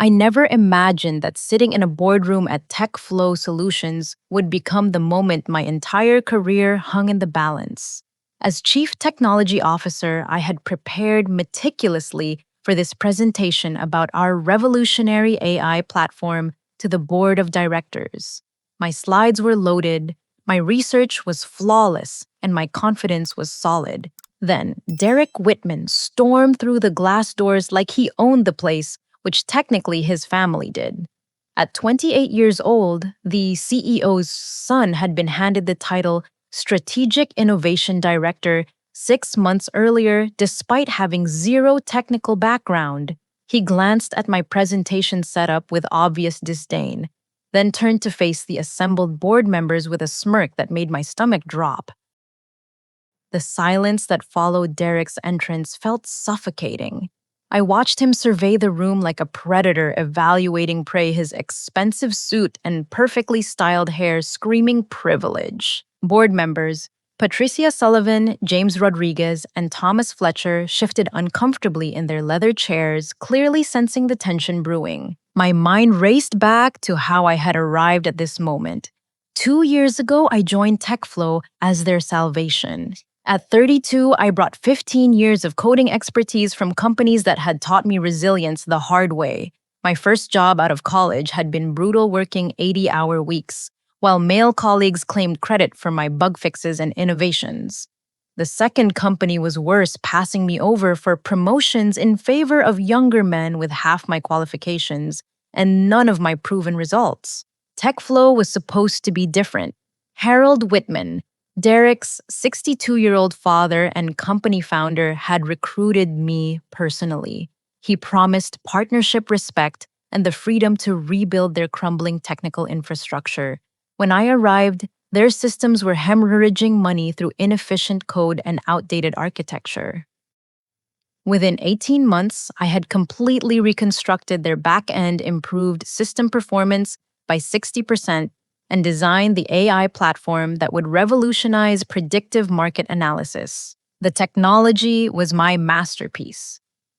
I never imagined that sitting in a boardroom at TechFlow Solutions would become the moment my entire career hung in the balance. As Chief Technology Officer, I had prepared meticulously for this presentation about our revolutionary AI platform to the board of directors. My slides were loaded, my research was flawless, and my confidence was solid. Then, Derek Whitman stormed through the glass doors like he owned the place, which technically his family did. At 28 years old, the CEO's son had been handed the title Strategic Innovation Director 6 months earlier, despite having zero technical background. He glanced at my presentation setup with obvious disdain, then turned to face the assembled board members with a smirk that made my stomach drop. The silence that followed Derek's entrance felt suffocating. I watched him survey the room like a predator evaluating prey, his expensive suit and perfectly styled hair screaming privilege. Board members, Patricia Sullivan, James Rodriguez, and Thomas Fletcher shifted uncomfortably in their leather chairs, clearly sensing the tension brewing. My mind raced back to how I had arrived at this moment. 2 years ago, I joined TechFlow as their salvation. At 32, I brought 15 years of coding expertise from companies that had taught me resilience the hard way. My first job out of college had been brutal, working 80-hour weeks, while male colleagues claimed credit for my bug fixes and innovations. The second company was worse, passing me over for promotions in favor of younger men with half my qualifications and none of my proven results. TechFlow was supposed to be different. Harold Whitman, Derek's 62-year-old father and company founder, had recruited me personally. He promised partnership, respect, and the freedom to rebuild their crumbling technical infrastructure. When I arrived, their systems were hemorrhaging money through inefficient code and outdated architecture. Within 18 months, I had completely reconstructed their back-end, improved system performance by 60%, and designed the AI platform that would revolutionize predictive market analysis. The technology was my masterpiece.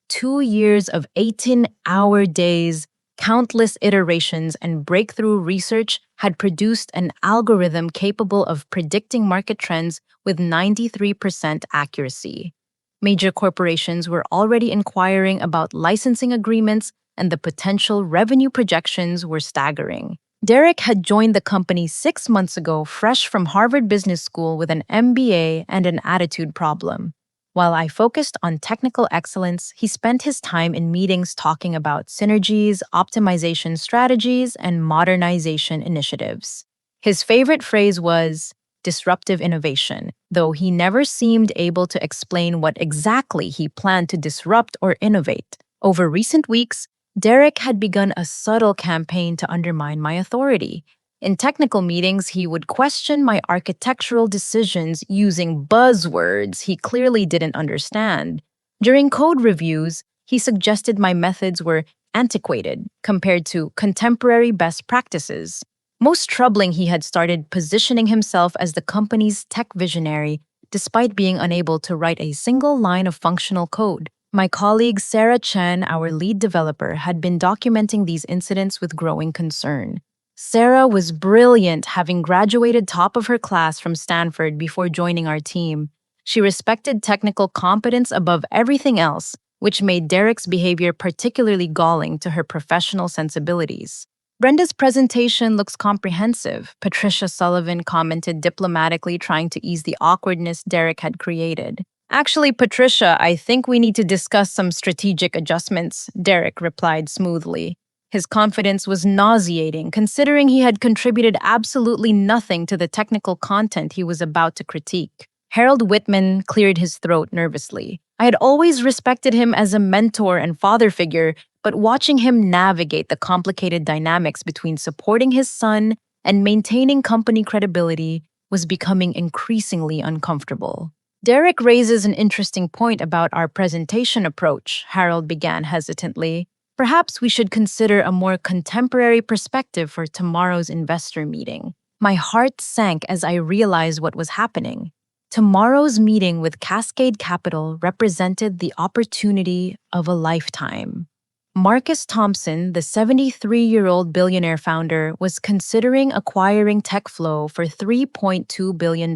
2 years of 18-hour days, countless iterations, and breakthrough research had produced an algorithm capable of predicting market trends with 93% accuracy. Major corporations were already inquiring about licensing agreements, and the potential revenue projections were staggering. Derek had joined the company 6 months ago, fresh from Harvard Business School with an MBA and an attitude problem. While I focused on technical excellence, he spent his time in meetings talking about synergies, optimization strategies, and modernization initiatives. His favorite phrase was disruptive innovation, though he never seemed able to explain what exactly he planned to disrupt or innovate. Over recent weeks, Derek had begun a subtle campaign to undermine my authority. In technical meetings, he would question my architectural decisions using buzzwords he clearly didn't understand. During code reviews, he suggested my methods were antiquated compared to contemporary best practices. Most troubling, he had started positioning himself as the company's tech visionary, despite being unable to write a single line of functional code. My colleague Sarah Chen, our lead developer, had been documenting these incidents with growing concern. Sarah was brilliant, having graduated top of her class from Stanford before joining our team. She respected technical competence above everything else, which made Derek's behavior particularly galling to her professional sensibilities. Brenda's presentation looks comprehensive, Patricia Sullivan commented diplomatically, trying to ease the awkwardness Derek had created. Actually, Patricia, I think we need to discuss some strategic adjustments, Derek replied smoothly. His confidence was nauseating, considering he had contributed absolutely nothing to the technical content he was about to critique. Harold Whitman cleared his throat nervously. I had always respected him as a mentor and father figure, but watching him navigate the complicated dynamics between supporting his son and maintaining company credibility was becoming increasingly uncomfortable. Derek raises an interesting point about our presentation approach, Harold began hesitantly. Perhaps we should consider a more contemporary perspective for tomorrow's investor meeting. My heart sank as I realized what was happening. Tomorrow's meeting with Cascade Capital represented the opportunity of a lifetime. Marcus Thompson, the 73-year-old billionaire founder, was considering acquiring TechFlow for $3.2 billion.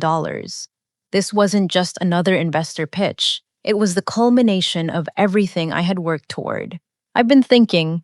This wasn't just another investor pitch. It was the culmination of everything I had worked toward. I've been thinking,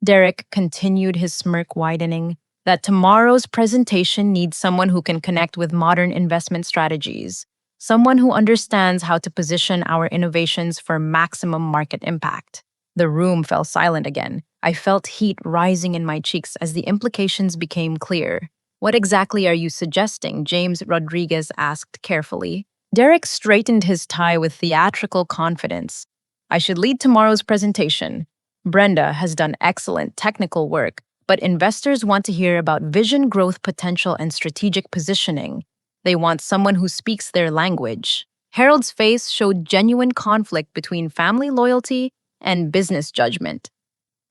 Derek continued, his smirk widening, that tomorrow's presentation needs someone who can connect with modern investment strategies, someone who understands how to position our innovations for maximum market impact. The room fell silent again. I felt heat rising in my cheeks as the implications became clear. What exactly are you suggesting? James Rodriguez asked carefully. Derek straightened his tie with theatrical confidence. I should lead tomorrow's presentation. Brenda has done excellent technical work, but investors want to hear about vision, growth potential, and strategic positioning. They want someone who speaks their language. Harold's face showed genuine conflict between family loyalty and business judgment.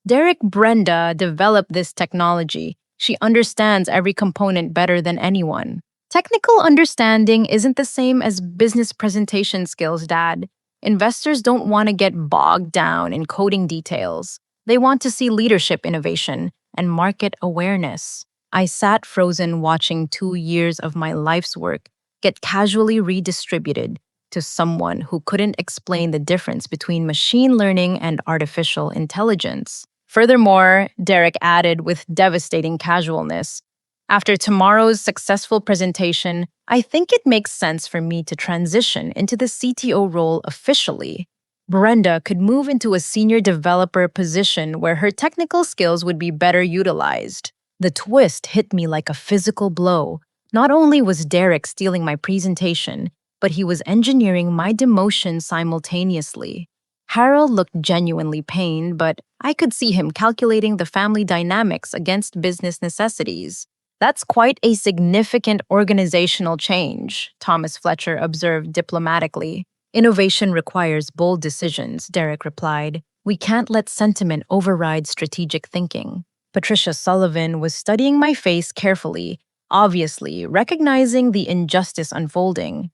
Derek, Brenda developed this technology. She understands every component better than anyone. Technical understanding isn't the same as business presentation skills, Dad. Investors don't want to get bogged down in coding details. They want to see leadership innovation and market awareness. I sat frozen watching 2 years of my life's work get casually redistributed to someone who couldn't explain the difference between machine learning and artificial intelligence. Furthermore, Derek added with devastating casualness, after tomorrow's successful presentation, I think it makes sense for me to transition into the CTO role officially. Brenda could move into a senior developer position where her technical skills would be better utilized. The twist hit me like a physical blow. Not only was Derek stealing my presentation, but he was engineering my demotion simultaneously. Harold looked genuinely pained, but I could see him calculating the family dynamics against business necessities. That's quite a significant organizational change, Thomas Fletcher observed diplomatically. Innovation requires bold decisions, Derek replied. We can't let sentiment override strategic thinking. Patricia Sullivan was studying my face carefully, obviously recognizing the injustice unfolding.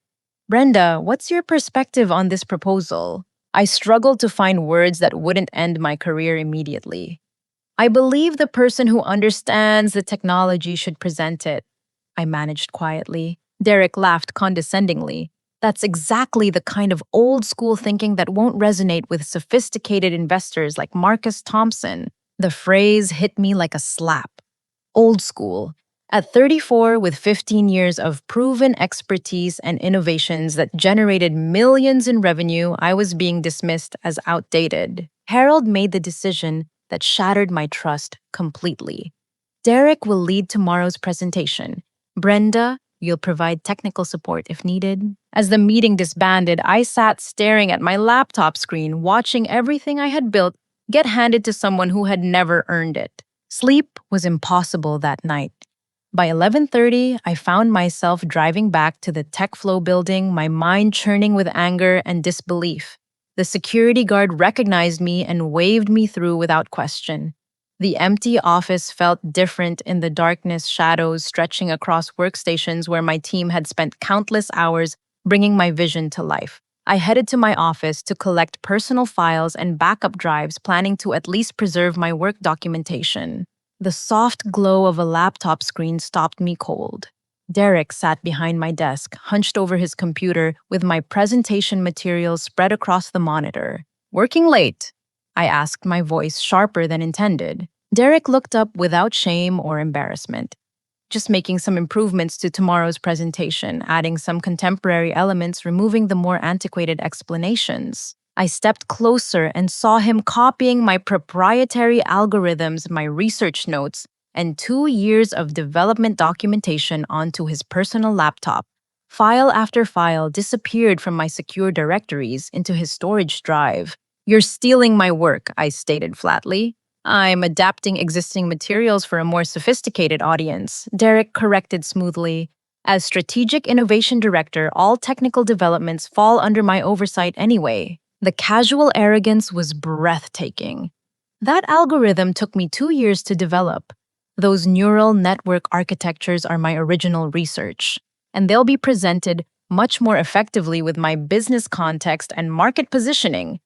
Brenda, what's your perspective on this proposal? I struggled to find words that wouldn't end my career immediately. I believe the person who understands the technology should present it, I managed quietly. Derek laughed condescendingly. That's exactly the kind of old school thinking that won't resonate with sophisticated investors like Marcus Thompson. The phrase hit me like a slap. Old school. At 34, with 15 years of proven expertise and innovations that generated millions in revenue, I was being dismissed as outdated. Harold made the decision that shattered my trust completely. Derek will lead tomorrow's presentation. Brenda, you'll provide technical support if needed. As the meeting disbanded, I sat staring at my laptop screen, watching everything I had built get handed to someone who had never earned it. Sleep was impossible that night. By 11:30, I found myself driving back to the TechFlow building, my mind churning with anger and disbelief. The security guard recognized me and waved me through without question. The empty office felt different in the darkness, shadows stretching across workstations where my team had spent countless hours bringing my vision to life. I headed to my office to collect personal files and backup drives, planning to at least preserve my work documentation. The soft glow of a laptop screen stopped me cold. Derek sat behind my desk, hunched over his computer with my presentation materials spread across the monitor. Working late? I asked, my voice sharper than intended. Derek looked up without shame or embarrassment. Just making some improvements to tomorrow's presentation, adding some contemporary elements, removing the more antiquated explanations. I stepped closer and saw him copying my proprietary algorithms, my research notes, and 2 years of development documentation onto his personal laptop. File after file disappeared from my secure directories into his storage drive. You're stealing my work, I stated flatly. I'm adapting existing materials for a more sophisticated audience, Derek corrected smoothly. As strategic innovation director, all technical developments fall under my oversight anyway. The casual arrogance was breathtaking. That algorithm took me 2 years to develop. Those neural network architectures are my original research, and they'll be presented much more effectively with my business context and market positioning.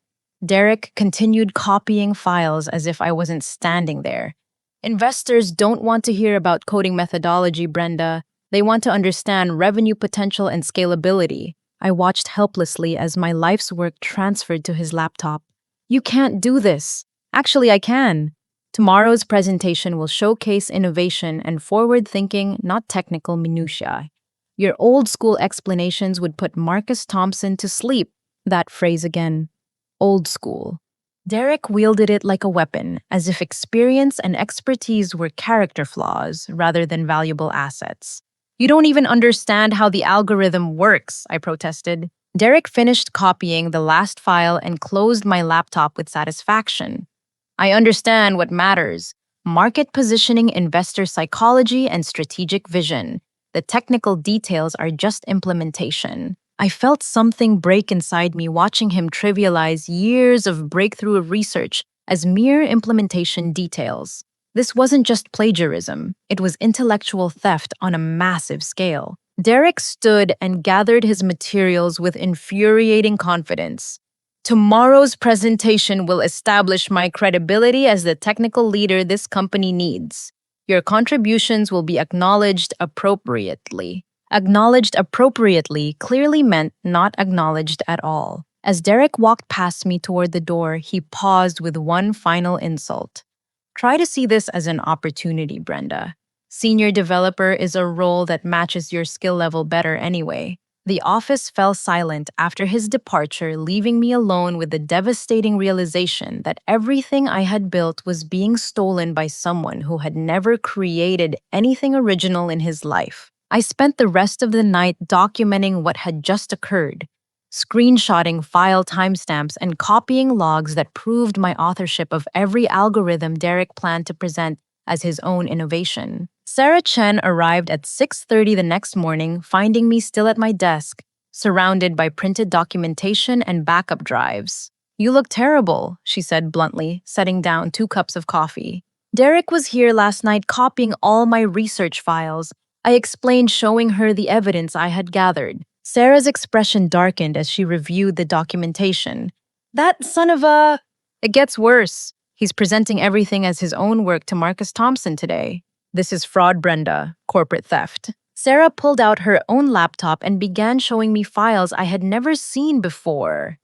Derek continued copying files as if I wasn't standing there. Investors don't want to hear about coding methodology, Brenda. They want to understand revenue potential and scalability. I watched helplessly as my life's work transferred to his laptop. You can't do this. Actually, I can. Tomorrow's presentation will showcase innovation and forward thinking, not technical minutiae. Your old school explanations would put Marcus Thompson to sleep. That phrase again. Old school. Derek wielded it like a weapon, as if experience and expertise were character flaws rather than valuable assets. You don't even understand how the algorithm works, I protested. Derek finished copying the last file and closed my laptop with satisfaction. I understand what matters: market positioning, investor psychology, and strategic vision. The technical details are just implementation. I felt something break inside me watching him trivialize years of breakthrough research as mere implementation details. This wasn't just plagiarism, it was intellectual theft on a massive scale. Derek stood and gathered his materials with infuriating confidence. Tomorrow's presentation will establish my credibility as the technical leader this company needs. Your contributions will be acknowledged appropriately. Acknowledged appropriately clearly meant not acknowledged at all. As Derek walked past me toward the door, he paused with one final insult. Try to see this as an opportunity, Brenda. Senior developer is a role that matches your skill level better anyway. The office fell silent after his departure, leaving me alone with the devastating realization that everything I had built was being stolen by someone who had never created anything original in his life. I spent the rest of the night documenting what had just occurred, screenshotting file timestamps and copying logs that proved my authorship of every algorithm Derek planned to present as his own innovation. Sarah Chen arrived at 6:30 the next morning, finding me still at my desk, surrounded by printed documentation and backup drives. You look terrible, she said bluntly, setting down 2 cups of coffee. Derek was here last night copying all my research files. I explained, showing her the evidence I had gathered. Sarah's expression darkened as she reviewed the documentation. That son of a... It gets worse. He's presenting everything as his own work to Marcus Thompson today. This is fraud, Brenda, corporate theft. Sarah pulled out her own laptop and began showing me files I had never seen before.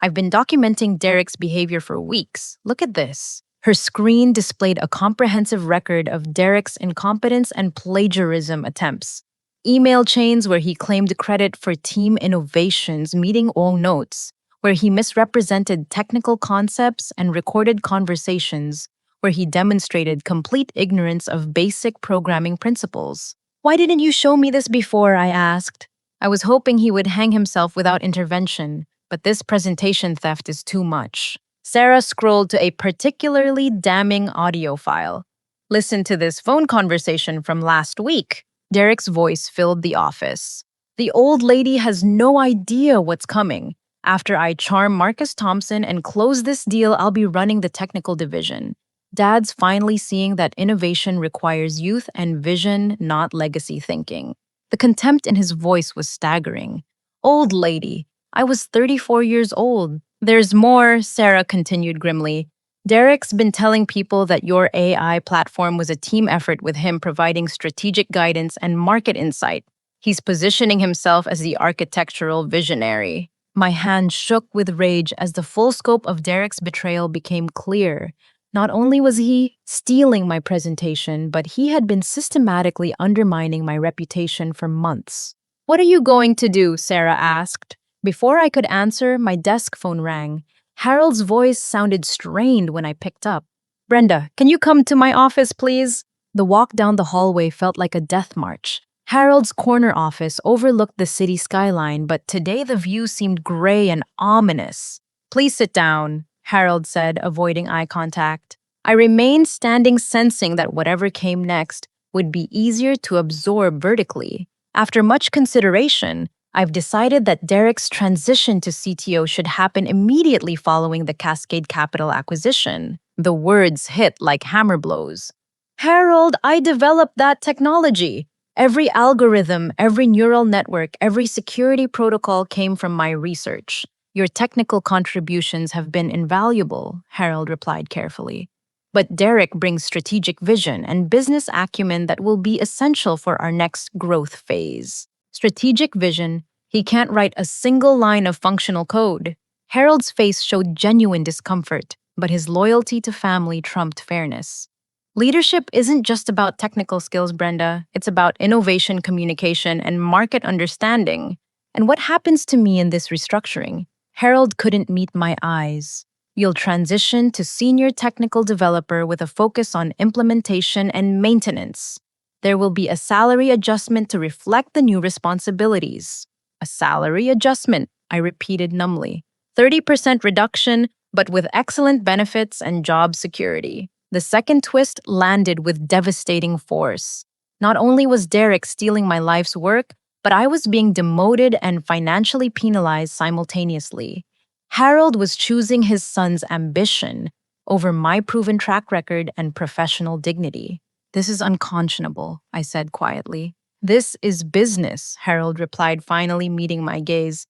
I've been documenting Derek's behavior for weeks. Look at this. Her screen displayed a comprehensive record of Derek's incompetence and plagiarism attempts. Email chains where he claimed credit for team innovations, meeting all notes, where he misrepresented technical concepts, and recorded conversations where he demonstrated complete ignorance of basic programming principles. Why didn't you show me this before? I asked. I was hoping he would hang himself without intervention, but this presentation theft is too much. Sarah scrolled to a particularly damning audio file. Listen to this phone conversation from last week. Derek's voice filled the office. The old lady has no idea what's coming. After I charm Marcus Thompson and close this deal, I'll be running the technical division. Dad's finally seeing that innovation requires youth and vision, not legacy thinking. The contempt in his voice was staggering. Old lady, I was 34 years old. There's more, Sarah continued grimly. Derek's been telling people that your AI platform was a team effort, with him providing strategic guidance and market insight. He's positioning himself as the architectural visionary. My hand shook with rage as the full scope of Derek's betrayal became clear. Not only was he stealing my presentation, but he had been systematically undermining my reputation for months. What are you going to do? Sarah asked. Before I could answer, my desk phone rang. Harold's voice sounded strained when I picked up. Brenda, can you come to my office, please? The walk down the hallway felt like a death march. Harold's corner office overlooked the city skyline, but today the view seemed gray and ominous. Please sit down, Harold said, avoiding eye contact. I remained standing, sensing that whatever came next would be easier to absorb vertically. After much consideration, I've decided that Derek's transition to CTO should happen immediately following the Cascade Capital acquisition. The words hit like hammer blows. Harold, I developed that technology. Every algorithm, every neural network, every security protocol came from my research. Your technical contributions have been invaluable, Harold replied carefully. But Derek brings strategic vision and business acumen that will be essential for our next growth phase. Strategic vision, he can't write a single line of functional code. Harold's face showed genuine discomfort, but his loyalty to family trumped fairness. Leadership isn't just about technical skills, Brenda. It's about innovation, communication, and market understanding. And what happens to me in this restructuring? Harold couldn't meet my eyes. You'll transition to senior technical developer with a focus on implementation and maintenance. There will be a salary adjustment to reflect the new responsibilities. A salary adjustment, I repeated numbly. 30% reduction, but with excellent benefits and job security. The second twist landed with devastating force. Not only was Derek stealing my life's work, but I was being demoted and financially penalized simultaneously. Harold was choosing his son's ambition over my proven track record and professional dignity. This is unconscionable, I said quietly. This is business, Harold replied, finally meeting my gaze.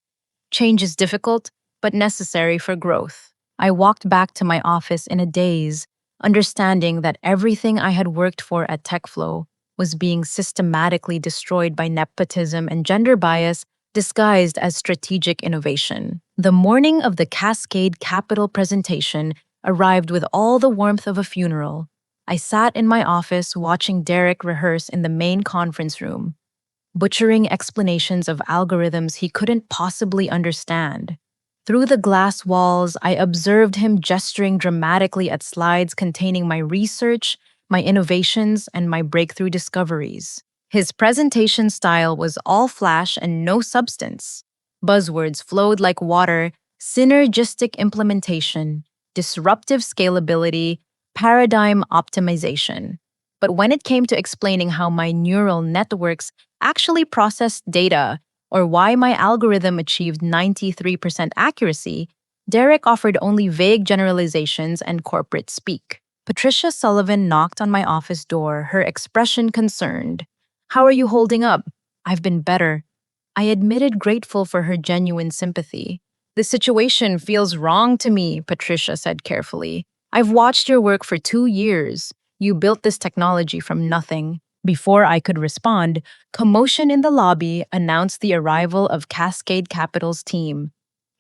Change is difficult, but necessary for growth. I walked back to my office in a daze, understanding that everything I had worked for at TechFlow was being systematically destroyed by nepotism and gender bias disguised as strategic innovation. The morning of the Cascade Capital presentation arrived with all the warmth of a funeral. I sat in my office watching Derek rehearse in the main conference room, butchering explanations of algorithms he couldn't possibly understand. Through the glass walls, I observed him gesturing dramatically at slides containing my research, my innovations, and my breakthrough discoveries. His presentation style was all flash and no substance. Buzzwords flowed like water: synergistic implementation, disruptive scalability, paradigm optimization. But when it came to explaining how my neural networks actually processed data or why my algorithm achieved 93% accuracy, Derek offered only vague generalizations and corporate speak. Patricia Sullivan knocked on my office door, her expression concerned. "How are you holding up?" "I've been better." I admitted, grateful for her genuine sympathy. "The situation feels wrong to me," Patricia said carefully. "I've watched your work for 2 years. You built this technology from nothing." Before I could respond, commotion in the lobby announced the arrival of Cascade Capital's team.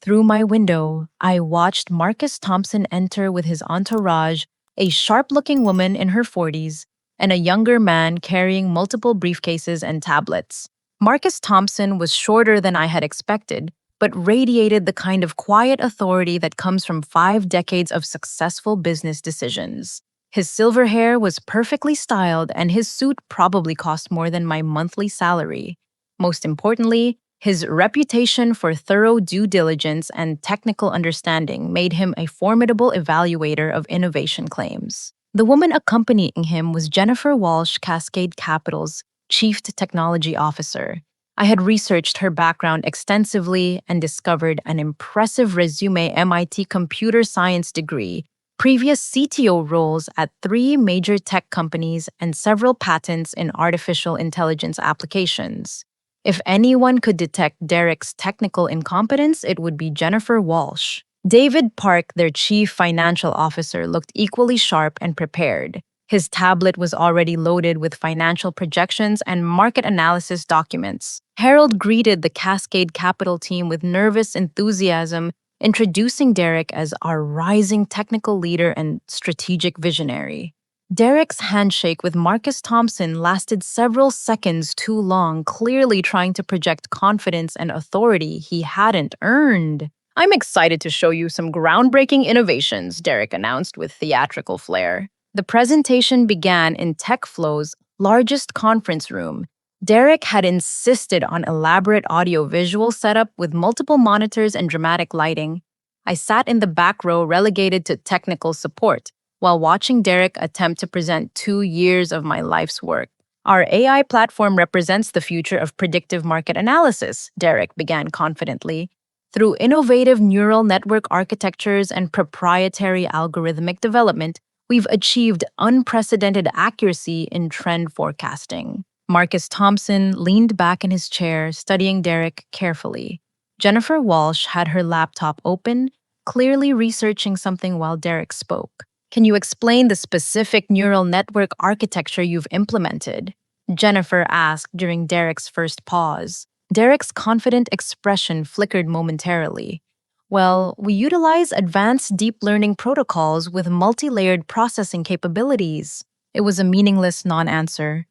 Through my window, I watched Marcus Thompson enter with his entourage, a sharp-looking woman in her 40s, and a younger man carrying multiple briefcases and tablets. Marcus Thompson was shorter than I had expected, but radiated the kind of quiet authority that comes from 5 decades of successful business decisions. His silver hair was perfectly styled, and his suit probably cost more than my monthly salary. Most importantly, his reputation for thorough due diligence and technical understanding made him a formidable evaluator of innovation claims. The woman accompanying him was Jennifer Walsh, Cascade Capital's Chief Technology Officer. I had researched her background extensively and discovered an impressive resume: MIT computer science degree, previous CTO roles at 3 major tech companies, and several patents in artificial intelligence applications. If anyone could detect Derek's technical incompetence, it would be Jennifer Walsh. David Park, their chief financial officer, looked equally sharp and prepared. His tablet was already loaded with financial projections and market analysis documents. Harold greeted the Cascade Capital team with nervous enthusiasm, introducing Derek as our rising technical leader and strategic visionary. Derek's handshake with Marcus Thompson lasted several seconds too long, clearly trying to project confidence and authority he hadn't earned. "I'm excited to show you some groundbreaking innovations," Derek announced with theatrical flair. The presentation began in TechFlow's largest conference room. Derek had insisted on elaborate audio-visual setup with multiple monitors and dramatic lighting. I sat in the back row, relegated to technical support, while watching Derek attempt to present 2 years of my life's work. "Our AI platform represents the future of predictive market analysis," Derek began confidently. "Through innovative neural network architectures and proprietary algorithmic development, we've achieved unprecedented accuracy in trend forecasting." Marcus Thompson leaned back in his chair, studying Derek carefully. Jennifer Walsh had her laptop open, clearly researching something while Derek spoke. Can you explain the specific neural network architecture you've implemented? Jennifer asked during Derek's first pause. Derek's confident expression flickered momentarily. Well, we utilize advanced deep learning protocols with multi layered processing capabilities. It was a meaningless non answer.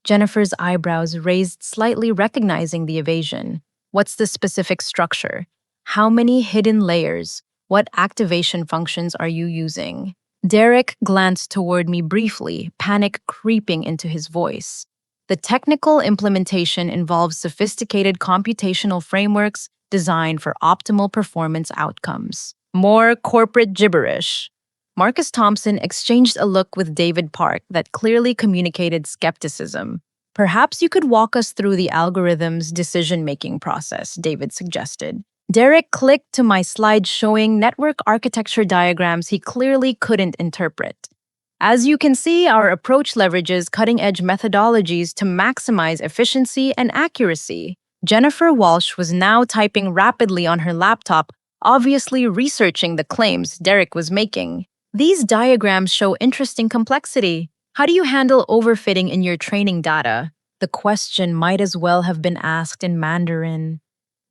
Jennifer's eyebrows raised slightly, recognizing the evasion. What's the specific structure? How many hidden layers? What activation functions are you using? Derek glanced toward me briefly, panic creeping into his voice. The technical implementation involves sophisticated computational frameworks designed for optimal performance outcomes. More corporate gibberish. Marcus Thompson exchanged a look with David Park that clearly communicated skepticism. Perhaps you could walk us through the algorithm's decision-making process, David suggested. Derek clicked to my slide showing network architecture diagrams he clearly couldn't interpret. As you can see, our approach leverages cutting-edge methodologies to maximize efficiency and accuracy. Jennifer Walsh was now typing rapidly on her laptop, obviously researching the claims Derek was making. These diagrams show interesting complexity. How do you handle overfitting in your training data? The question might as well have been asked in Mandarin.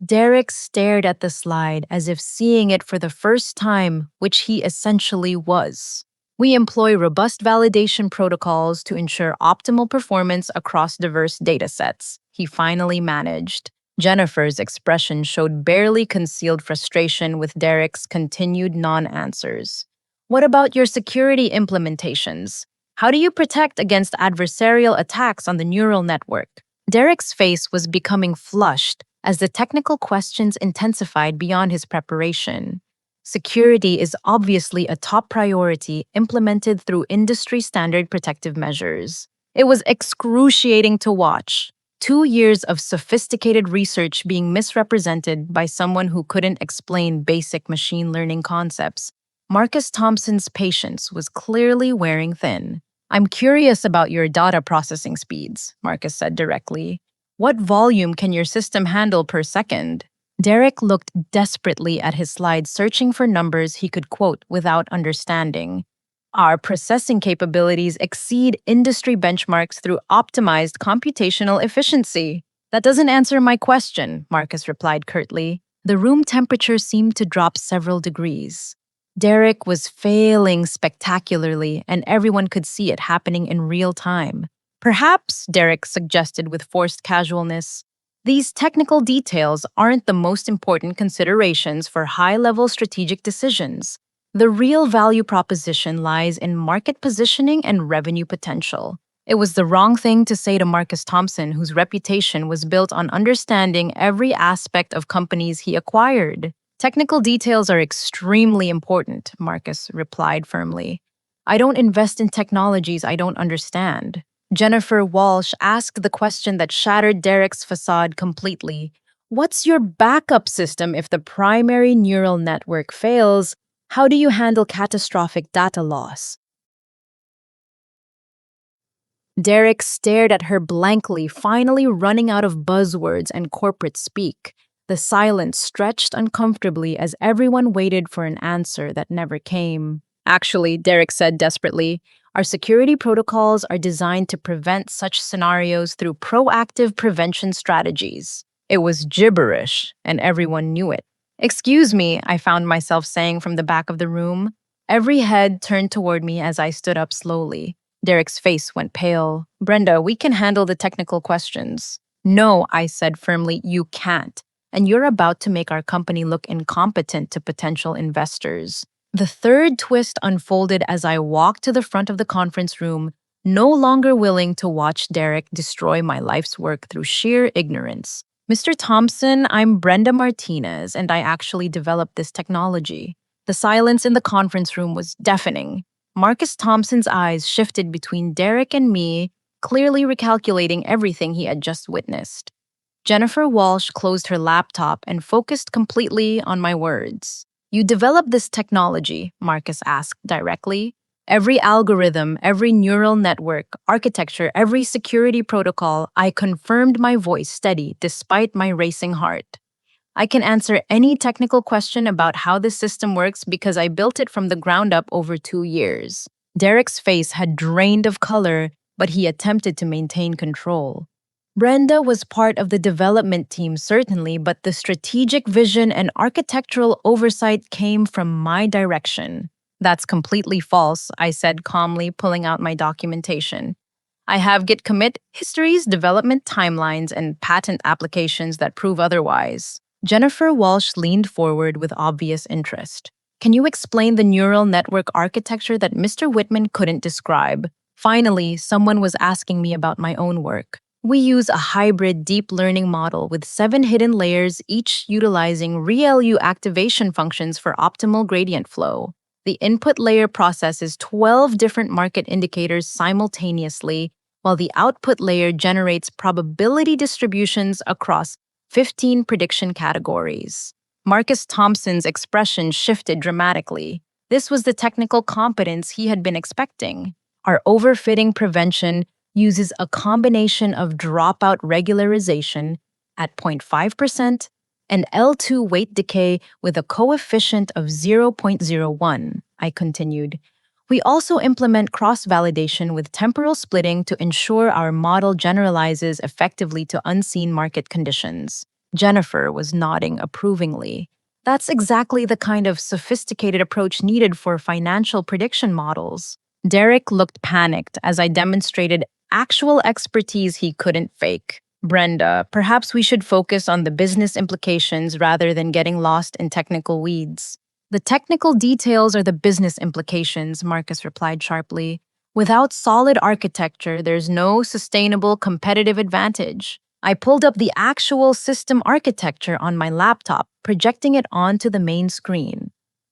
Derek stared at the slide as if seeing it for the first time, which he essentially was. We employ robust validation protocols to ensure optimal performance across diverse datasets, he finally managed. Jennifer's expression showed barely concealed frustration with Derek's continued non-answers. What about your security implementations? How do you protect against adversarial attacks on the neural network? Derek's face was becoming flushed as the technical questions intensified beyond his preparation. Security is obviously a top priority implemented through industry-standard protective measures. It was excruciating to watch. 2 years of sophisticated research being misrepresented by someone who couldn't explain basic machine learning concepts. Marcus Thompson's patience was clearly wearing thin. I'm curious about your data processing speeds, Marcus said directly. What volume can your system handle per second? Derek looked desperately at his slides, searching for numbers he could quote without understanding. Our processing capabilities exceed industry benchmarks through optimized computational efficiency. That doesn't answer my question, Marcus replied curtly. The room temperature seemed to drop several degrees. Derek was failing spectacularly, and everyone could see it happening in real time. Perhaps, Derek suggested with forced casualness, these technical details aren't the most important considerations for high-level strategic decisions. The real value proposition lies in market positioning and revenue potential. It was the wrong thing to say to Marcus Thompson, whose reputation was built on understanding every aspect of companies he acquired. Technical details are extremely important, Marcus replied firmly. I don't invest in technologies I don't understand. Jennifer Walsh asked the question that shattered Derek's facade completely. What's your backup system if the primary neural network fails? How do you handle catastrophic data loss? Derek stared at her blankly, finally running out of buzzwords and corporate speak. The silence stretched uncomfortably as everyone waited for an answer that never came. Actually, Derek said desperately, our security protocols are designed to prevent such scenarios through proactive prevention strategies. It was gibberish, and everyone knew it. Excuse me, I found myself saying from the back of the room. Every head turned toward me as I stood up slowly. Derek's face went pale. Brenda, we can handle the technical questions. No, I said firmly, you can't. And you're about to make our company look incompetent to potential investors. The third twist unfolded as I walked to the front of the conference room, no longer willing to watch Derek destroy my life's work through sheer ignorance. Mr. Thompson, I'm Brenda Martinez, and I actually developed this technology. The silence in the conference room was deafening. Marcus Thompson's eyes shifted between Derek and me, clearly recalculating everything he had just witnessed. Jennifer Walsh closed her laptop and focused completely on my words. You developed this technology, Marcus asked directly. Every algorithm, every neural network, architecture, every security protocol, I confirmed, my voice steady despite my racing heart. I can answer any technical question about how this system works because I built it from the ground up over 2 years. Derek's face had drained of color, but he attempted to maintain control. Brenda was part of the development team, certainly, but the strategic vision and architectural oversight came from my direction. That's completely false, I said calmly, pulling out my documentation. I have Git commit histories, development timelines, and patent applications that prove otherwise. Jennifer Walsh leaned forward with obvious interest. Can you explain the neural network architecture that Mr. Whitman couldn't describe? Finally, someone was asking me about my own work. We use a hybrid deep learning model with 7 hidden layers, each utilizing ReLU activation functions for optimal gradient flow. The input layer processes 12 different market indicators simultaneously, while the output layer generates probability distributions across 15 prediction categories. Marcus Thompson's expression shifted dramatically. This was the technical competence he had been expecting. Our overfitting prevention uses a combination of dropout regularization at 0.5% and L2 weight decay with a coefficient of 0.01, I continued. We also implement cross-validation with temporal splitting to ensure our model generalizes effectively to unseen market conditions. Jennifer was nodding approvingly. That's exactly the kind of sophisticated approach needed for financial prediction models. Derek looked panicked as I demonstrated actual expertise he couldn't fake. Brenda, perhaps we should focus on the business implications rather than getting lost in technical weeds. The technical details are the business implications, Marcus replied sharply. Without solid architecture, there's no sustainable competitive advantage. I pulled up the actual system architecture on my laptop, projecting it onto the main screen.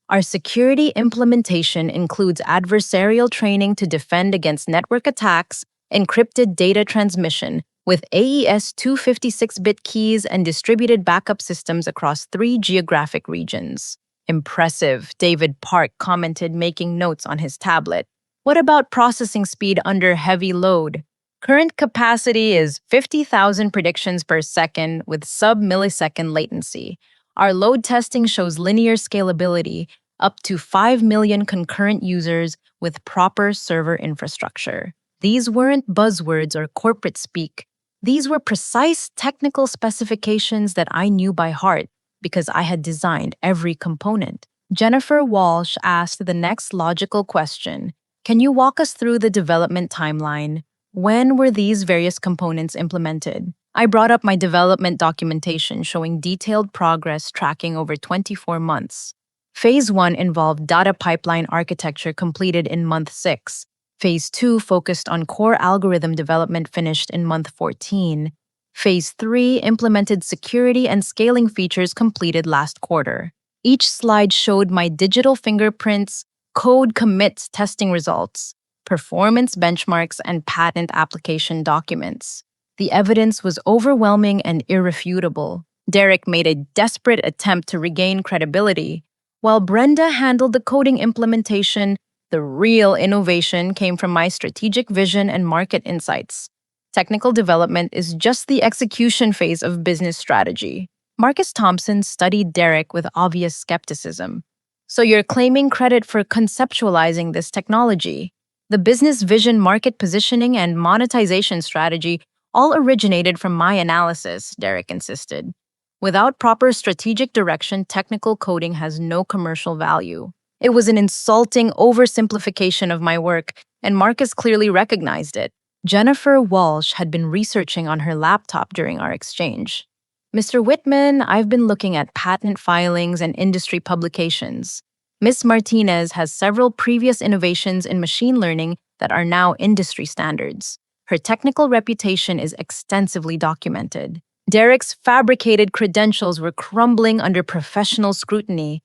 Our security implementation includes adversarial training to defend against network attacks, encrypted data transmission, with AES 256-bit keys and distributed backup systems across 3 geographic regions. Impressive, David Park commented, making notes on his tablet. What about processing speed under heavy load? Current capacity is 50,000 predictions per second with sub-millisecond latency. Our load testing shows linear scalability, up to 5 million concurrent users with proper server infrastructure. These weren't buzzwords or corporate speak. These were precise technical specifications that I knew by heart because I had designed every component. Jennifer Walsh asked the next logical question. Can you walk us through the development timeline? When were these various components implemented? I brought up my development documentation showing detailed progress tracking over 24 months. Phase 1 involved data pipeline architecture completed in month 6. Phase 2 focused on core algorithm development finished in month 14. Phase 3 implemented security and scaling features completed last quarter. Each slide showed my digital fingerprints, code commits testing results, performance benchmarks, and patent application documents. The evidence was overwhelming and irrefutable. Derek made a desperate attempt to regain credibility. While Brenda handled the coding implementation, the real innovation came from my strategic vision and market insights. Technical development is just the execution phase of business strategy. Marcus Thompson studied Derek with obvious skepticism. So you're claiming credit for conceptualizing this technology? The business vision, market positioning, and monetization strategy all originated from my analysis, Derek insisted. Without proper strategic direction, technical coding has no commercial value. It was an insulting oversimplification of my work, and Marcus clearly recognized it. Jennifer Walsh had been researching on her laptop during our exchange. Mr. Whitman, I've been looking at patent filings and industry publications. Ms. Martinez has several previous innovations in machine learning that are now industry standards. Her technical reputation is extensively documented. Derek's fabricated credentials were crumbling under professional scrutiny.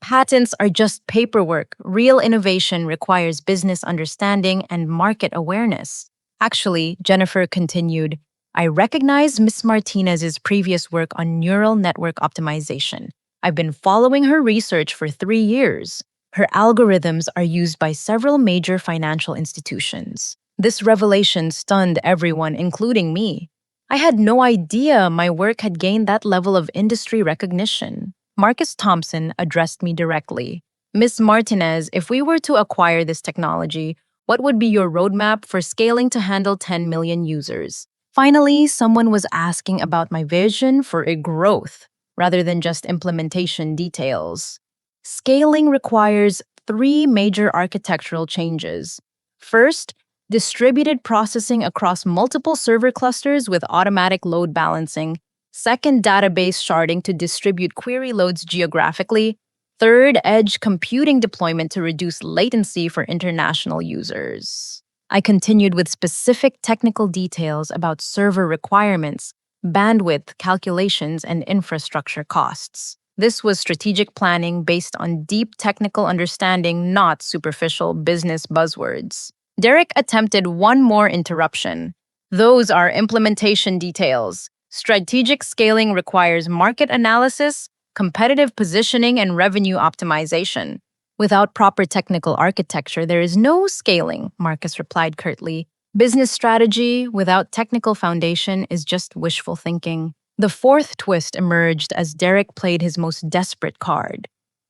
Patents are just paperwork. Real innovation requires business understanding and market awareness. Actually, Jennifer continued, I recognize Ms. Martinez's previous work on neural network optimization. I've been following her research for 3 years. Her algorithms are used by several major financial institutions. This revelation stunned everyone, including me. I had no idea my work had gained that level of industry recognition. Marcus Thompson addressed me directly. Miss Martinez, if we were to acquire this technology, what would be your roadmap for scaling to handle 10 million users? Finally, someone was asking about my vision for a growth rather than just implementation details. Scaling requires three major architectural changes. First, distributed processing across multiple server clusters with automatic load balancing. Second, database sharding to distribute query loads geographically. Third, edge computing deployment to reduce latency for international users. I continued with specific technical details about server requirements, bandwidth calculations, and infrastructure costs. This was strategic planning based on deep technical understanding, not superficial business buzzwords. Derek attempted one more interruption. Those are implementation details. Strategic scaling requires market analysis, competitive positioning, and revenue optimization. Without proper technical architecture, there is no scaling, Marcus replied curtly. Business strategy without technical foundation is just wishful thinking. The fourth twist emerged as Derek played his most desperate card.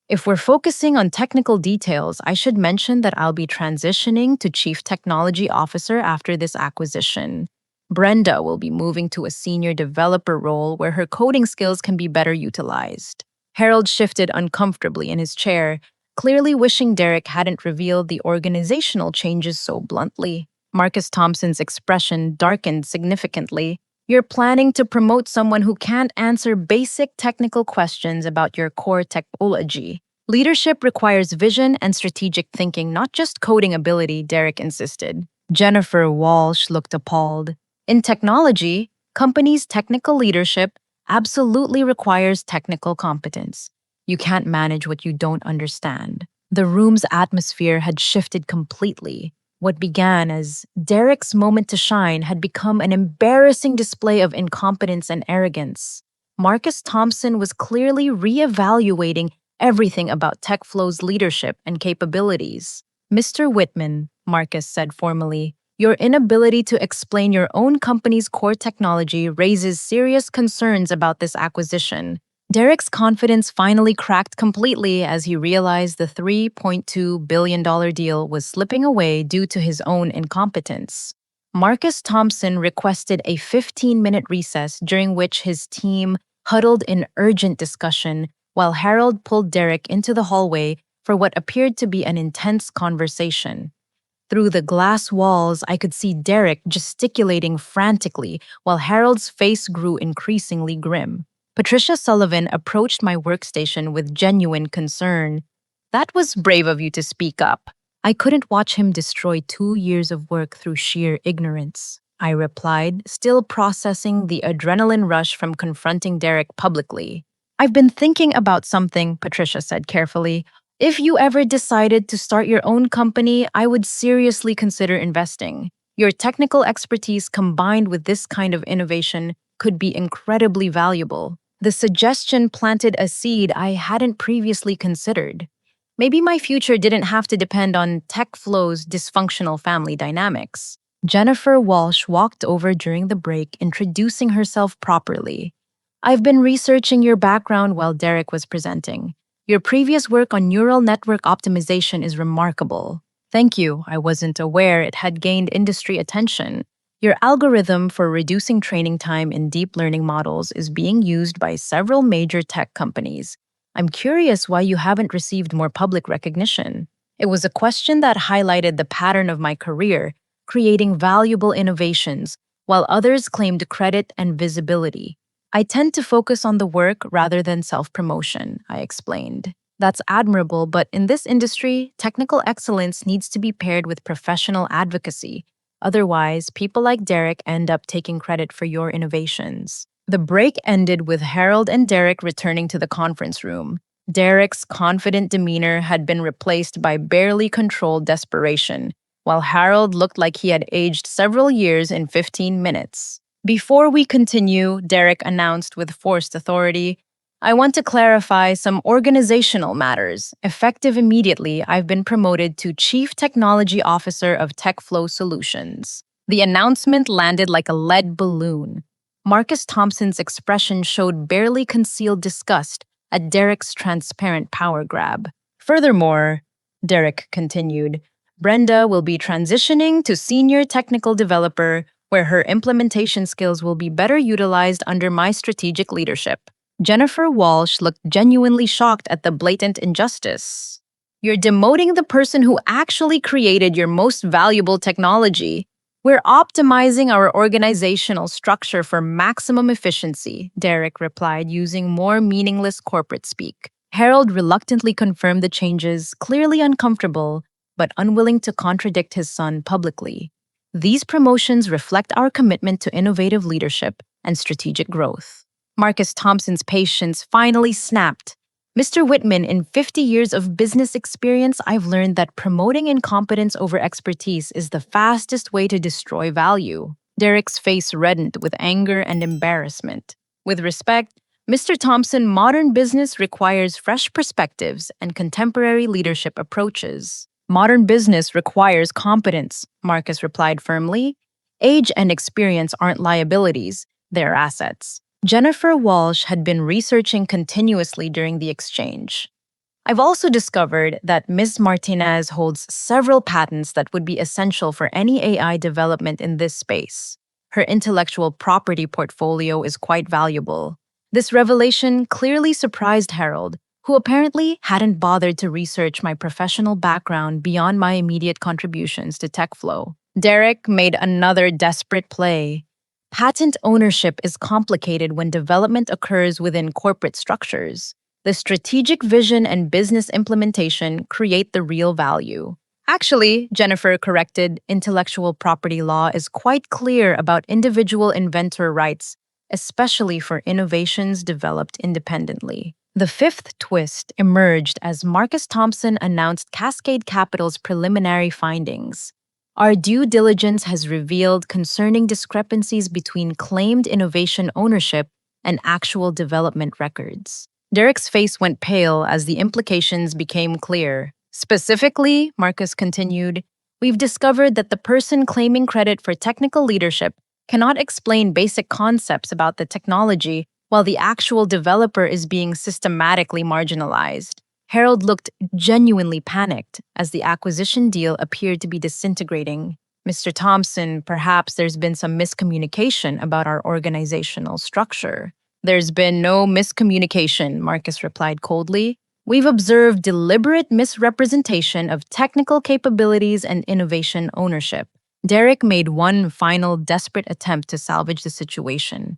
If we're focusing on technical details, I should mention that I'll be transitioning to Chief Technology Officer after this acquisition. Brenda will be moving to a senior developer role where her coding skills can be better utilized. Harold shifted uncomfortably in his chair, clearly wishing Derek hadn't revealed the organizational changes so bluntly. Marcus Thompson's expression darkened significantly. You're planning to promote someone who can't answer basic technical questions about your core technology. Leadership requires vision and strategic thinking, not just coding ability, Derek insisted. Jennifer Walsh looked appalled. In technology, companies' technical leadership absolutely requires technical competence. You can't manage what you don't understand. The room's atmosphere had shifted completely. What began as Derek's moment to shine had become an embarrassing display of incompetence and arrogance. Marcus Thompson was clearly reevaluating everything about TechFlow's leadership and capabilities. Mr. Whitman, Marcus said formally, your inability to explain your own company's core technology raises serious concerns about this acquisition. Derek's confidence finally cracked completely as he realized the $3.2 billion deal was slipping away due to his own incompetence. Marcus Thompson requested a 15-minute recess during which his team huddled in urgent discussion while Harold pulled Derek into the hallway for what appeared to be an intense conversation. Through the glass walls, I could see Derek gesticulating frantically while Harold's face grew increasingly grim. Patricia Sullivan approached my workstation with genuine concern. That was brave of you to speak up. I couldn't watch him destroy 2 years of work through sheer ignorance, I replied, still processing the adrenaline rush from confronting Derek publicly. I've been thinking about something, Patricia said carefully. If you ever decided to start your own company, I would seriously consider investing. Your technical expertise combined with this kind of innovation could be incredibly valuable. The suggestion planted a seed I hadn't previously considered. Maybe my future didn't have to depend on TechFlow's dysfunctional family dynamics. Jennifer Walsh walked over during the break, introducing herself properly. I've been researching your background while Derek was presenting. Your previous work on neural network optimization is remarkable. Thank you. I wasn't aware it had gained industry attention. Your algorithm for reducing training time in deep learning models is being used by several major tech companies. I'm curious why you haven't received more public recognition. It was a question that highlighted the pattern of my career, creating valuable innovations, while others claimed credit and visibility. I tend to focus on the work rather than self-promotion, I explained. That's admirable, but in this industry, technical excellence needs to be paired with professional advocacy. Otherwise, people like Derek end up taking credit for your innovations. The break ended with Harold and Derek returning to the conference room. Derek's confident demeanor had been replaced by barely controlled desperation, while Harold looked like he had aged several years in 15 minutes. Before we continue, Derek announced with forced authority, I want to clarify some organizational matters. Effective immediately, I've been promoted to Chief Technology Officer of TechFlow Solutions. The announcement landed like a lead balloon. Marcus Thompson's expression showed barely concealed disgust at Derek's transparent power grab. Furthermore, Derek continued, Brenda will be transitioning to senior technical developer, where her implementation skills will be better utilized under my strategic leadership. Jennifer Walsh looked genuinely shocked at the blatant injustice. You're demoting the person who actually created your most valuable technology. We're optimizing our organizational structure for maximum efficiency, Derek replied using more meaningless corporate speak. Harold reluctantly confirmed the changes, clearly uncomfortable, but unwilling to contradict his son publicly. These promotions reflect our commitment to innovative leadership and strategic growth. Marcus Thompson's patience finally snapped. Mr. Whitman, in 50 years of business experience, I've learned that promoting incompetence over expertise is the fastest way to destroy value. Derek's face reddened with anger and embarrassment. With respect, Mr. Thompson, modern business requires fresh perspectives and contemporary leadership approaches. Modern business requires competence, Marcus replied firmly. Age and experience aren't liabilities, they're assets. Jennifer Walsh had been researching continuously during the exchange. I've also discovered that Ms. Martinez holds several patents that would be essential for any AI development in this space. Her intellectual property portfolio is quite valuable. This revelation clearly surprised Harold, who apparently hadn't bothered to research my professional background beyond my immediate contributions to TechFlow. Derek made another desperate play. Patent ownership is complicated when development occurs within corporate structures. The strategic vision and business implementation create the real value. Actually, Jennifer corrected, intellectual property law is quite clear about individual inventor rights, especially for innovations developed independently. The fifth twist emerged as Marcus Thompson announced Cascade Capital's preliminary findings. Our due diligence has revealed concerning discrepancies between claimed innovation ownership and actual development records. Derek's face went pale as the implications became clear. Specifically, Marcus continued, we've discovered that the person claiming credit for technical leadership cannot explain basic concepts about the technology while the actual developer is being systematically marginalized. Harold looked genuinely panicked as the acquisition deal appeared to be disintegrating. Mr. Thompson, perhaps there's been some miscommunication about our organizational structure. There's been no miscommunication, Marcus replied coldly. We've observed deliberate misrepresentation of technical capabilities and innovation ownership. Derek made one final desperate attempt to salvage the situation.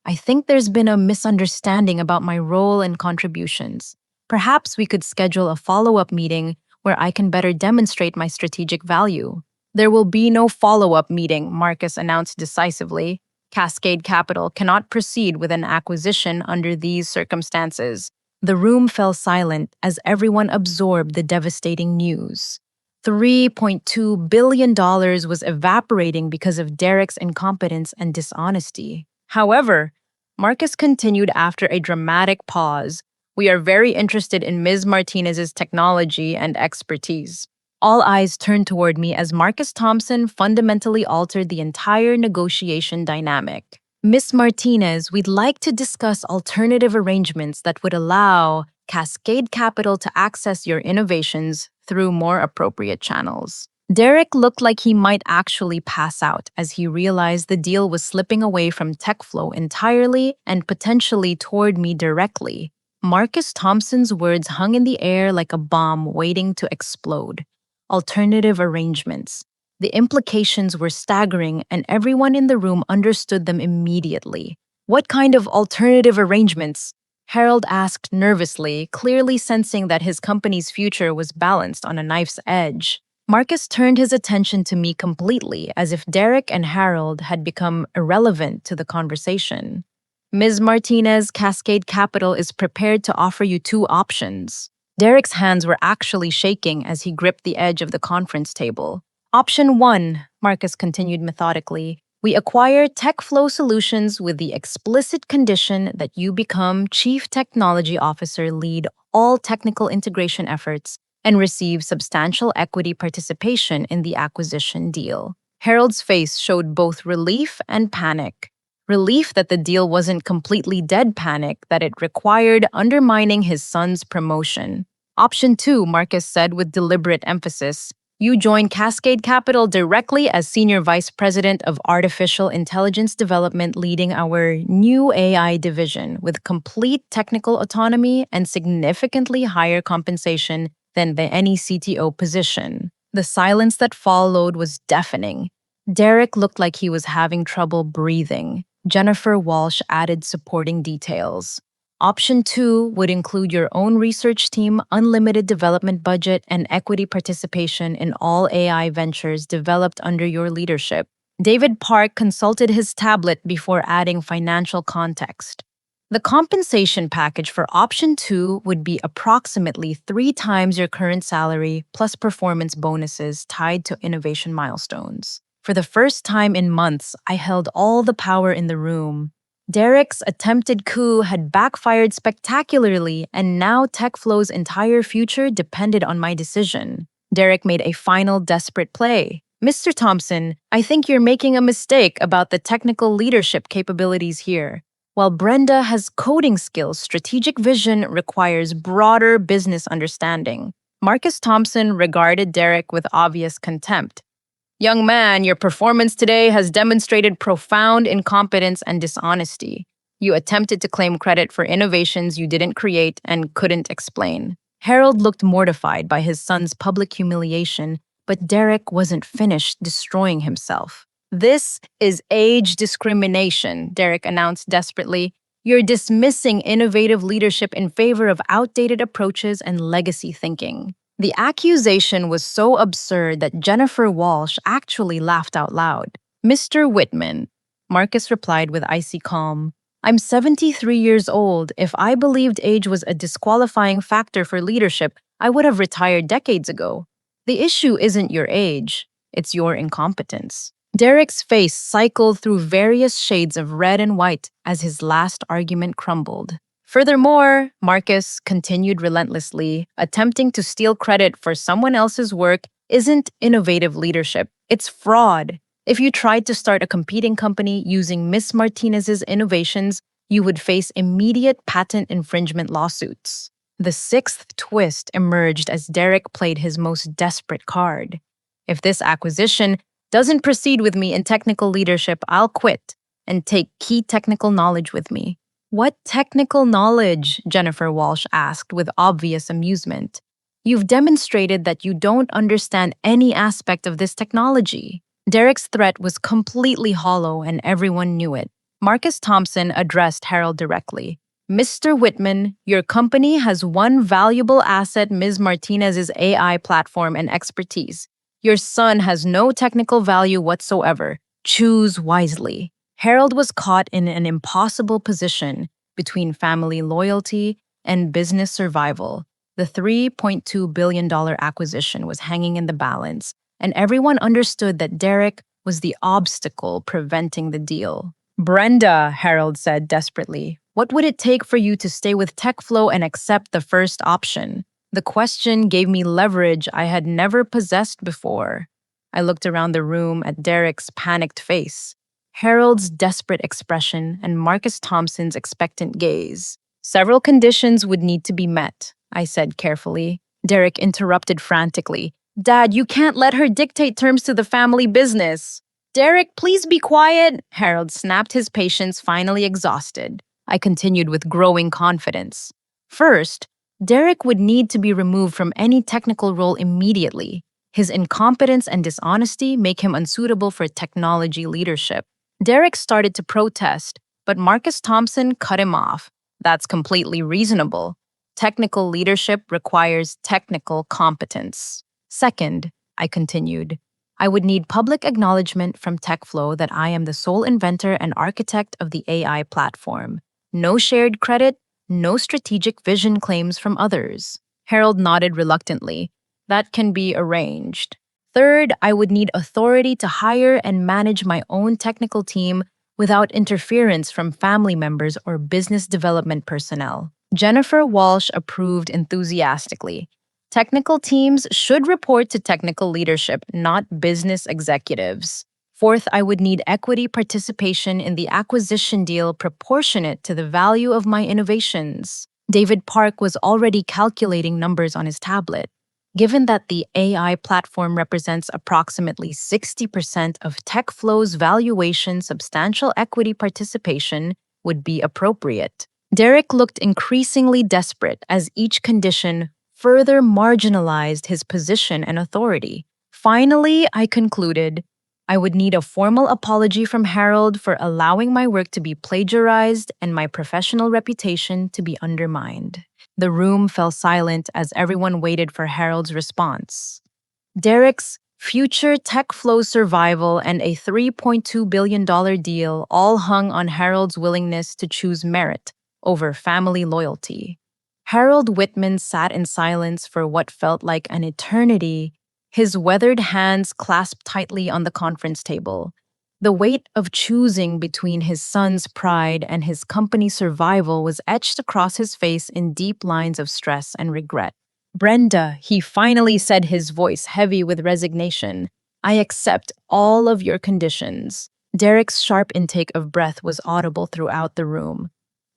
I think there's been a misunderstanding about my role and contributions. Perhaps we could schedule a follow-up meeting where I can better demonstrate my strategic value. There will be no follow-up meeting, Marcus announced decisively. Cascade Capital cannot proceed with an acquisition under these circumstances. The room fell silent as everyone absorbed the devastating news. $3.2 billion was evaporating because of Derek's incompetence and dishonesty. However, Marcus continued after a dramatic pause. We are very interested in Ms. Martinez's technology and expertise. All eyes turned toward me as Marcus Thompson fundamentally altered the entire negotiation dynamic. Ms. Martinez, we'd like to discuss alternative arrangements that would allow Cascade Capital to access your innovations through more appropriate channels. Derek looked like he might actually pass out as he realized the deal was slipping away from TechFlow entirely and potentially toward me directly. Marcus Thompson's words hung in the air like a bomb waiting to explode. Alternative arrangements. The implications were staggering, and everyone in the room understood them immediately. What kind of alternative arrangements? Harold asked nervously, clearly sensing that his company's future was balanced on a knife's edge. Marcus turned his attention to me completely, as if Derek and Harold had become irrelevant to the conversation. Ms. Martinez, Cascade Capital is prepared to offer you two options. Derek's hands were actually shaking as he gripped the edge of the conference table. Option 1, Marcus continued methodically, we acquire TechFlow Solutions with the explicit condition that you become Chief Technology Officer, lead all technical integration efforts, and receive substantial equity participation in the acquisition deal. Harold's face showed both relief and panic. Relief that the deal wasn't completely dead, panic that it required undermining his son's promotion. Option 2, Marcus said with deliberate emphasis. You join Cascade Capital directly as Senior Vice President of Artificial Intelligence Development, leading our new AI division with complete technical autonomy and significantly higher compensation than any CTO position. The silence that followed was deafening. Derek looked like he was having trouble breathing. Jennifer Walsh added supporting details. Option 2 would include your own research team, unlimited development budget, and equity participation in all AI ventures developed under your leadership. David Park consulted his tablet before adding financial context. The compensation package for option 2 would be approximately 3 times your current salary plus performance bonuses tied to innovation milestones. For the first time in months, I held all the power in the room. Derek's attempted coup had backfired spectacularly, and now TechFlow's entire future depended on my decision. Derek made a final desperate play. Mr. Thompson, I think you're making a mistake about the technical leadership capabilities here. While Brenda has coding skills, strategic vision requires broader business understanding. Marcus Thompson regarded Derek with obvious contempt. Young man, your performance today has demonstrated profound incompetence and dishonesty. You attempted to claim credit for innovations you didn't create and couldn't explain. Harold looked mortified by his son's public humiliation, but Derek wasn't finished destroying himself. This is age discrimination, Derek announced desperately. You're dismissing innovative leadership in favor of outdated approaches and legacy thinking. The accusation was so absurd that Jennifer Walsh actually laughed out loud. Mr. Whitman, Marcus replied with icy calm, I'm 73 years old. If I believed age was a disqualifying factor for leadership, I would have retired decades ago. The issue isn't your age, it's your incompetence. Derek's face cycled through various shades of red and white as his last argument crumbled. Furthermore, Marcus continued relentlessly, attempting to steal credit for someone else's work isn't innovative leadership, it's fraud. If you tried to start a competing company using Miss Martinez's innovations, you would face immediate patent infringement lawsuits. The sixth twist emerged as Derek played his most desperate card. If this acquisition doesn't proceed with me in technical leadership, I'll quit and take key technical knowledge with me. What technical knowledge? Jennifer Walsh asked with obvious amusement. You've demonstrated that you don't understand any aspect of this technology. Derek's threat was completely hollow and everyone knew it. Marcus Thompson addressed Harold directly. Mr. Whitman, your company has one valuable asset, Ms. Martinez's AI platform and expertise. Your son has no technical value whatsoever. Choose wisely. Harold was caught in an impossible position between family loyalty and business survival. The $3.2 billion acquisition was hanging in the balance, and everyone understood that Derek was the obstacle preventing the deal. Brenda, Harold said desperately, what would it take for you to stay with TechFlow and accept the first option? The question gave me leverage I had never possessed before. I looked around the room at Derek's panicked face, Harold's desperate expression, and Marcus Thompson's expectant gaze. Several conditions would need to be met, I said carefully. Derek interrupted frantically. Dad, you can't let her dictate terms to the family business. Derek, please be quiet. Harold snapped, his patience finally exhausted. I continued with growing confidence. First, Derek would need to be removed from any technical role immediately. His incompetence and dishonesty make him unsuitable for technology leadership. Derek started to protest, but Marcus Thompson cut him off. That's completely reasonable. Technical leadership requires technical competence. Second, I continued, I would need public acknowledgement from TechFlow that I am the sole inventor and architect of the AI platform. No shared credit, no strategic vision claims from others. Harold nodded reluctantly. That can be arranged. Third, I would need authority to hire and manage my own technical team without interference from family members or business development personnel. Jennifer Walsh approved enthusiastically. Technical teams should report to technical leadership, not business executives. Fourth, I would need equity participation in the acquisition deal proportionate to the value of my innovations. David Park was already calculating numbers on his tablet. Given that the AI platform represents approximately 60% of TechFlow's valuation, substantial equity participation would be appropriate. Derek looked increasingly desperate as each condition further marginalized his position and authority. Finally, I concluded, I would need a formal apology from Harold for allowing my work to be plagiarized and my professional reputation to be undermined. The room fell silent as everyone waited for Harold's response. Derek's future TechFlow survival and a $3.2 billion deal all hung on Harold's willingness to choose merit over family loyalty. Harold Whitman sat in silence for what felt like an eternity, his weathered hands clasped tightly on the conference table. The weight of choosing between his son's pride and his company's survival was etched across his face in deep lines of stress and regret. Brenda, he finally said, his voice heavy with resignation, I accept all of your conditions. Derek's sharp intake of breath was audible throughout the room.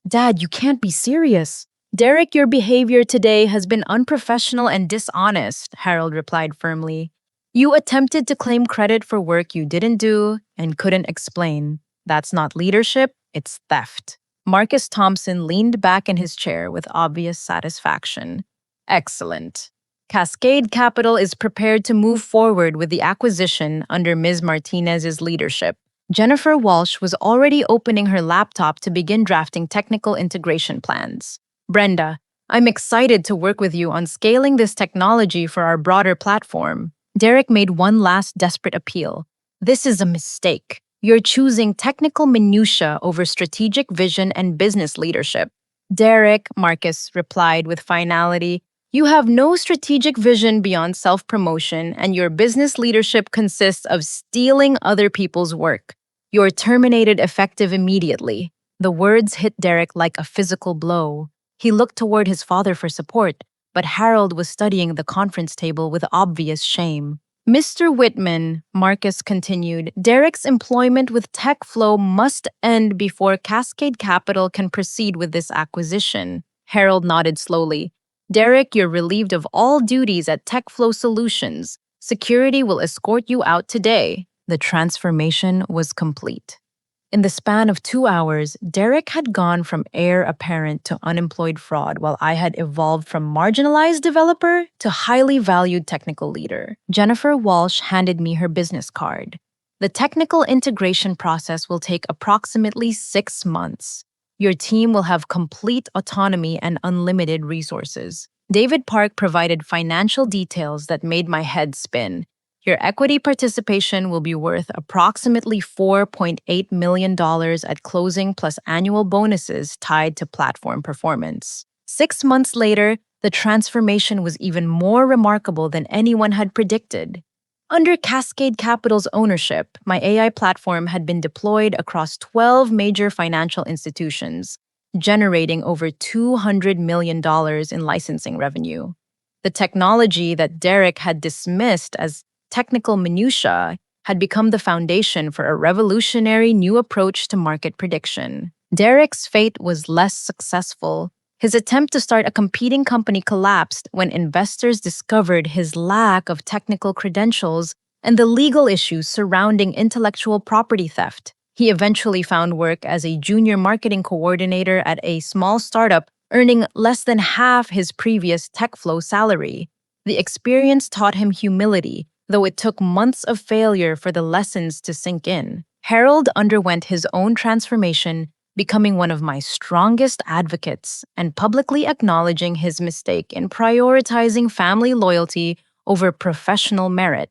Dad, you can't be serious. Derek, your behavior today has been unprofessional and dishonest, Harold replied firmly. You attempted to claim credit for work you didn't do and couldn't explain. That's not leadership, it's theft. Marcus Thompson leaned back in his chair with obvious satisfaction. Excellent. Cascade Capital is prepared to move forward with the acquisition under Ms. Martinez's leadership. Jennifer Walsh was already opening her laptop to begin drafting technical integration plans. Brenda, I'm excited to work with you on scaling this technology for our broader platform. Derek made one last desperate appeal. This is a mistake. You're choosing technical minutia over strategic vision and business leadership. Derek, Marcus replied with finality, you have no strategic vision beyond self-promotion, and your business leadership consists of stealing other people's work. You're terminated effective immediately. The words hit Derek like a physical blow. He looked toward his father for support, but Harold was studying the conference table with obvious shame. Mr. Whitman, Marcus continued, Derek's employment with TechFlow must end before Cascade Capital can proceed with this acquisition. Harold nodded slowly. Derek, you're relieved of all duties at TechFlow Solutions. Security will escort you out today. The transformation was complete. In the span of 2 hours, Derek had gone from heir apparent to unemployed fraud, while I had evolved from marginalized developer to highly valued technical leader. Jennifer Walsh handed me her business card. The technical integration process will take approximately 6 months. Your team will have complete autonomy and unlimited resources. David Park provided financial details that made my head spin. Your equity participation will be worth approximately $4.8 million at closing, plus annual bonuses tied to platform performance. 6 months later, the transformation was even more remarkable than anyone had predicted. Under Cascade Capital's ownership, my AI platform had been deployed across 12 major financial institutions, generating over $200 million in licensing revenue. The technology that Derek had dismissed as technical minutia had become the foundation for a revolutionary new approach to market prediction. Derek's fate was less successful. His attempt to start a competing company collapsed when investors discovered his lack of technical credentials and the legal issues surrounding intellectual property theft. He eventually found work as a junior marketing coordinator at a small startup, earning less than half his previous TechFlow salary. The experience taught him humility, though it took months of failure for the lessons to sink in. Harold underwent his own transformation, becoming one of my strongest advocates and publicly acknowledging his mistake in prioritizing family loyalty over professional merit.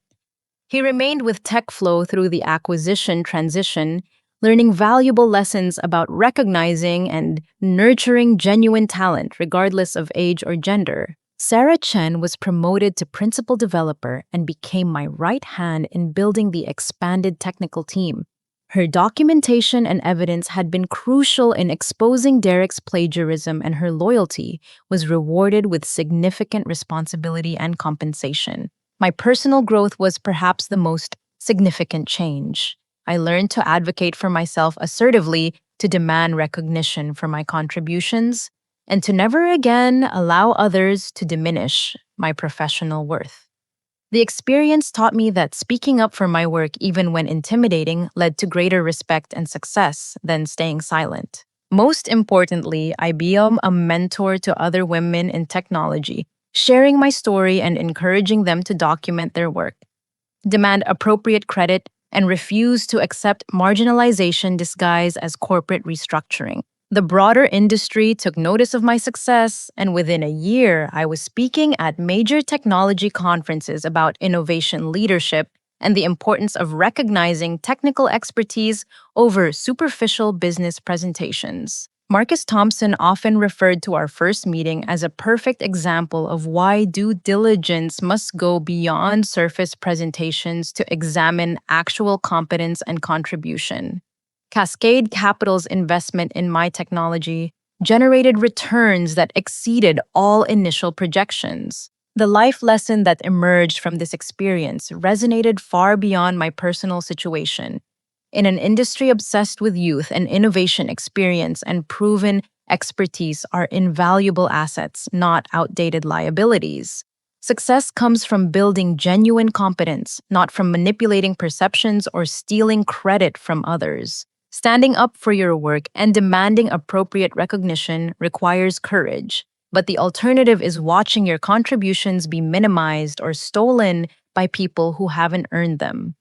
He remained with TechFlow through the acquisition transition, learning valuable lessons about recognizing and nurturing genuine talent regardless of age or gender. Sarah Chen was promoted to principal developer and became my right hand in building the expanded technical team. Her documentation and evidence had been crucial in exposing Derek's plagiarism, and her loyalty was rewarded with significant responsibility and compensation. My personal growth was perhaps the most significant change. I learned to advocate for myself assertively, to demand recognition for my contributions, and to never again allow others to diminish my professional worth. The experience taught me that speaking up for my work, even when intimidating, led to greater respect and success than staying silent. Most importantly, I became a mentor to other women in technology, sharing my story and encouraging them to document their work, demand appropriate credit, and refuse to accept marginalization disguised as corporate restructuring. The broader industry took notice of my success, and within a year, I was speaking at major technology conferences about innovation leadership and the importance of recognizing technical expertise over superficial business presentations. Marcus Thompson often referred to our first meeting as a perfect example of why due diligence must go beyond surface presentations to examine actual competence and contribution. Cascade Capital's investment in my technology generated returns that exceeded all initial projections. The life lesson that emerged from this experience resonated far beyond my personal situation. In an industry obsessed with youth and innovation, experience and proven expertise are invaluable assets, not outdated liabilities. Success comes from building genuine competence, not from manipulating perceptions or stealing credit from others. Standing up for your work and demanding appropriate recognition requires courage, but the alternative is watching your contributions be minimized or stolen by people who haven't earned them.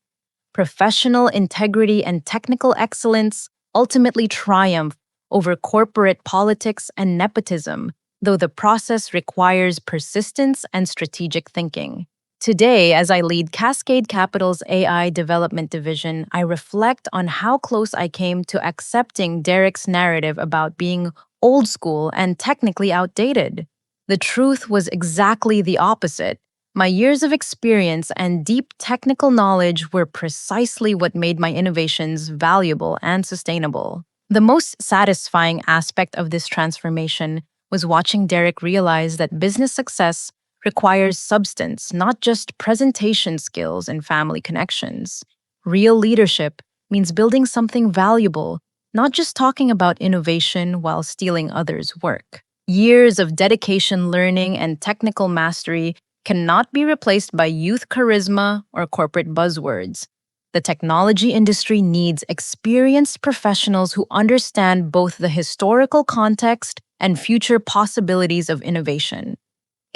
Professional integrity and technical excellence ultimately triumph over corporate politics and nepotism, though the process requires persistence and strategic thinking. Today, as I lead Cascade Capital's AI development division, I reflect on how close I came to accepting Derek's narrative about being old school and technically outdated. The truth was exactly the opposite. My years of experience and deep technical knowledge were precisely what made my innovations valuable and sustainable. The most satisfying aspect of this transformation was watching Derek realize that business success requires substance, not just presentation skills and family connections. Real leadership means building something valuable, not just talking about innovation while stealing others' work. Years of dedication, learning, and technical mastery cannot be replaced by youth charisma or corporate buzzwords. The technology industry needs experienced professionals who understand both the historical context and future possibilities of innovation.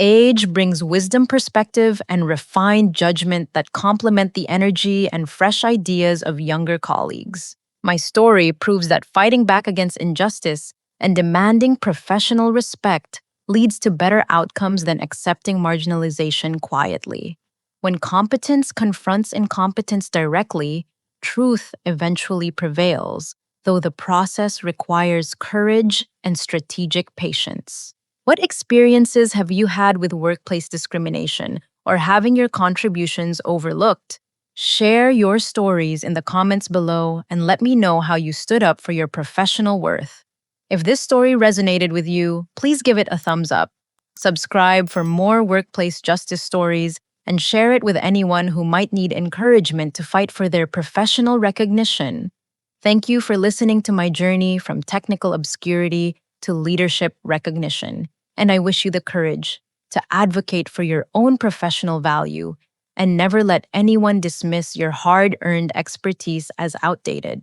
Age brings wisdom, perspective, and refined judgment that complement the energy and fresh ideas of younger colleagues. My story proves that fighting back against injustice and demanding professional respect leads to better outcomes than accepting marginalization quietly. When competence confronts incompetence directly, truth eventually prevails, though the process requires courage and strategic patience. What experiences have you had with workplace discrimination or having your contributions overlooked? Share your stories in the comments below and let me know how you stood up for your professional worth. If this story resonated with you, please give it a thumbs up. Subscribe for more workplace justice stories and share it with anyone who might need encouragement to fight for their professional recognition. Thank you for listening to my journey from technical obscurity to leadership recognition, and I wish you the courage to advocate for your own professional value and never let anyone dismiss your hard-earned expertise as outdated.